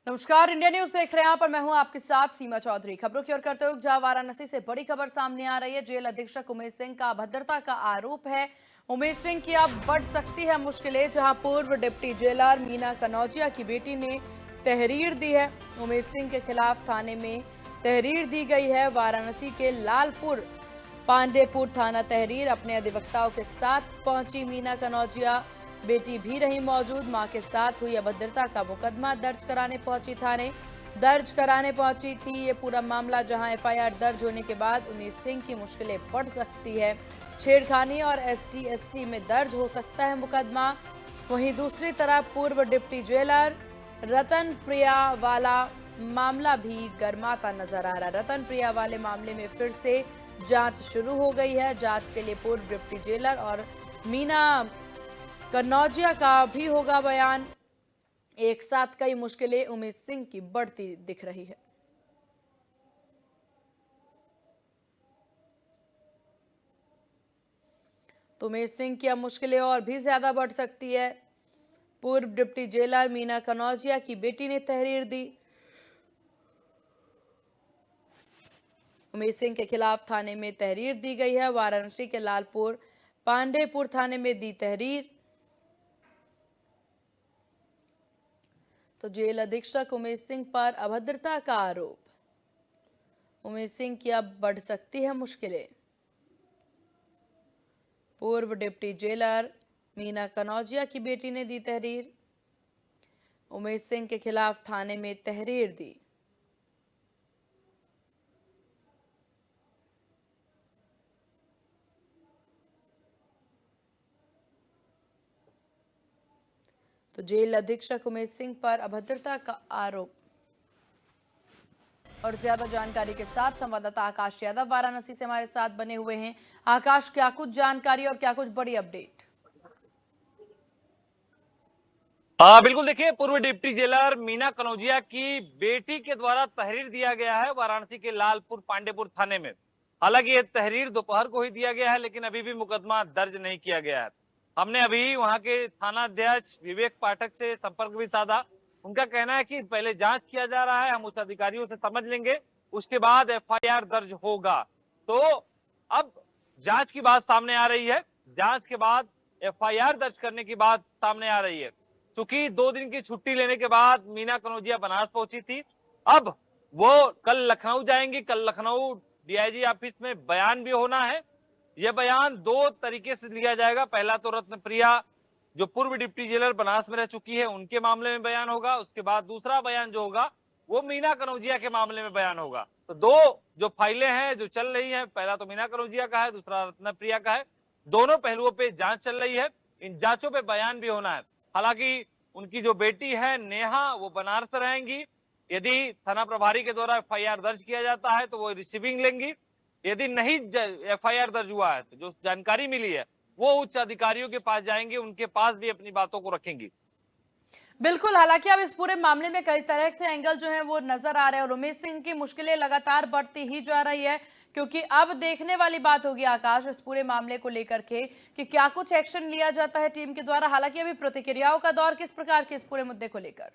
नमस्कार, India news देख रहे हैं आप और मैं हूं आपके साथ सीमा चौधरी। खबरों की ओर करते हुए जहां वाराणसी से बड़ी खबर सामने आ रही है। जेल अधीक्षक उमेश सिंह का अभद्रता का आरोप है। उमेश सिंह की अब बढ़ सकती है मुश्किलें, जहां पूर्व डिप्टी जेलर मीना कनौजिया की बेटी ने तहरीर दी है। उमेश सिंह के खिलाफ थाने में तहरीर दी गई है। वाराणसी के लालपुर पांडेपुर थाना तहरीर अपने अधिवक्ताओं के साथ पहुंची मीना कनौजिया। बेटी भी रही मौजूद। मां के साथ हुई अभद्रता का मुकदमा दर्ज कराने पहुंची थी ये पूरा मामला, जहां एफआईआर दर्ज होने के बाद उमेश सिंह की मुश्किलें बढ़ सकती है। छेड़खानी और एसटी/एससी में दर्ज हो सकता है मुकदमा। वहीं दूसरी तरफ पूर्व डिप्टी जेलर रतन प्रिया वाला मामला भी गर्माता नजर आ रहा है। रतन प्रिया वाले मामले में फिर से जांच शुरू हो गई है। जांच के लिए पूर्व डिप्टी जेलर और मीना कनौजिया का भी होगा बयान। एक साथ कई मुश्किलें उमेश सिंह की बढ़ती दिख रही है। तो उमेश सिंह की अब मुश्किलें और भी ज्यादा बढ़ सकती है। पूर्व डिप्टी जेलर मीना कनौजिया की बेटी ने तहरीर दी। उमेश सिंह के खिलाफ थाने में तहरीर दी गई है। वाराणसी के लालपुर पांडेपुर थाने में दी तहरीर। तो जेल अधीक्षक उमेश सिंह पर अभद्रता का आरोप। उमेश सिंह की अब बढ़ सकती है मुश्किलें। पूर्व डिप्टी जेलर मीना कनौजिया की बेटी ने दी तहरीर। उमेश सिंह के खिलाफ थाने में तहरीर दी। तो जेल अधीक्षक उमेश सिंह पर अभद्रता का आरोप। और ज्यादा जानकारी के साथ संवाददाता आकाश यादव वाराणसी से हमारे साथ बने हुए हैं। आकाश, क्या कुछ जानकारी और क्या कुछ बड़ी अपडेट? बिल्कुल, देखिए, पूर्व डिप्टी जेलर मीना कनौजिया की बेटी के द्वारा तहरीर दिया गया है वाराणसी के लालपुर पांडेपुर थाने में। हालांकि यह तहरीर दोपहर को ही दिया गया है, लेकिन अभी भी मुकदमा दर्ज नहीं किया गया है। हमने अभी वहां के थाना अध्यक्ष विवेक पाठक से संपर्क भी साधा। उनका कहना है कि पहले जांच किया जा रहा है, हम उच्च अधिकारियों से समझ लेंगे, उसके बाद एफआईआर दर्ज होगा। तो अब जांच की बात सामने आ रही है। जांच के बाद एफआईआर दर्ज करने की बात सामने आ रही है। चूंकि 2 दिन की छुट्टी लेने के बाद मीना कनौजिया बनारस पहुंची थी, अब वो कल लखनऊ जाएंगी। कल लखनऊ डीआईजी ऑफिस में बयान भी होना है। यह बयान 2 तरीके से लिया जाएगा। पहला तो रत्न प्रिया, जो पूर्व डिप्टी जेलर बनारस में रह चुकी है, उनके मामले में बयान होगा। उसके बाद दूसरा बयान जो होगा वो मीना कनौजिया के मामले में बयान होगा। तो 2 जो फाइलें हैं जो चल रही हैं, पहला तो मीना कनौजिया का है, दूसरा रत्न प्रिया का है। दोनों पहलुओं पे जांच चल रही है। इन जांचों पे बयान भी होना है। हालांकि उनकी जो बेटी है नेहा, वो बनारस रहेंगी। यदि थाना प्रभारी के द्वारा एफआईआर दर्ज किया जाता है तो वो रिसीविंग लेंगी। यदि नहीं एफआईआर दर्ज हुआ है तो जो जानकारी मिली है वो उच्च अधिकारियों के पास जाएंगे, उनके पास भी अपनी बातों को रखेंगी। बिल्कुल, हालांकि अब इस पूरे मामले में कई तरह से एंगल जो है वो नजर आ रहे हैं और उमेश सिंह की मुश्किलें लगातार बढ़ती ही जा रही है। क्योंकि अब देखने वाली बात होगी आकाश, इस पूरे मामले को लेकर के कि क्या कुछ एक्शन लिया जाता है टीम के द्वारा। हालांकि अभी प्रतिक्रियाओं का दौर किस प्रकार के इस पूरे मुद्दे को लेकर?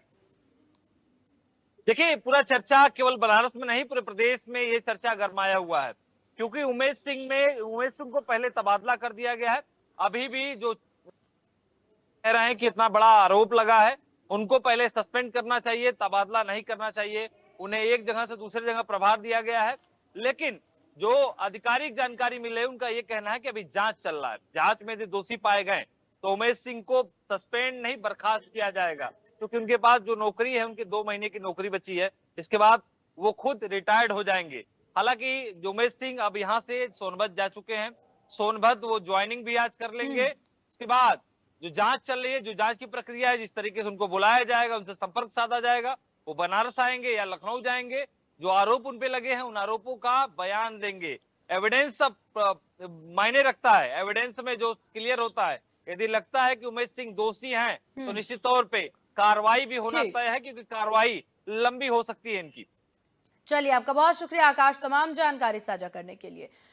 देखिए, पूरा चर्चा केवल बनारस में नहीं, पूरे प्रदेश में ये चर्चा गरमाया हुआ है। क्योंकि उमेश सिंह को पहले तबादला कर दिया गया है। अभी भी जो कह रहे हैं कि इतना बड़ा आरोप लगा है, उनको पहले सस्पेंड करना चाहिए, तबादला नहीं करना चाहिए। उन्हें एक जगह से दूसरी जगह प्रभार दिया गया है। लेकिन जो आधिकारिक जानकारी मिली है, उनका यह कहना है कि अभी जांच चल रहा है। जांच में यदि दोषी पाए गए तो उमेश सिंह को सस्पेंड नहीं, बर्खास्त किया जाएगा। क्योंकि उनके पास जो नौकरी है, उनकी 2 महीने की नौकरी बची है। इसके बाद वो खुद रिटायर्ड हो जाएंगे। हालांकि जो उमेश सिंह अब यहाँ से सोनभद्र जा चुके हैं, सोनभद्र वो ज्वाइनिंग भी आज कर लेंगे। उसके बाद जो जांच चल रही है, जो जांच की प्रक्रिया है, जिस तरीके से उनको बुलाया जाएगा, उनसे संपर्क साधा जाएगा, वो बनारस आएंगे या लखनऊ जाएंगे। जो आरोप उन पे लगे हैं, उन आरोपों का बयान देंगे। एविडेंस सब मायने रखता है। एविडेंस में जो क्लियर होता है, यदि लगता है कि उमेश सिंह दोषी हैं तो निश्चित तौर पे कार्रवाई भी होना ठीक, तय है, क्योंकि कार्रवाई लंबी हो सकती है इनकी। चलिए, आपका बहुत शुक्रिया आकाश तमाम जानकारी साझा करने के लिए।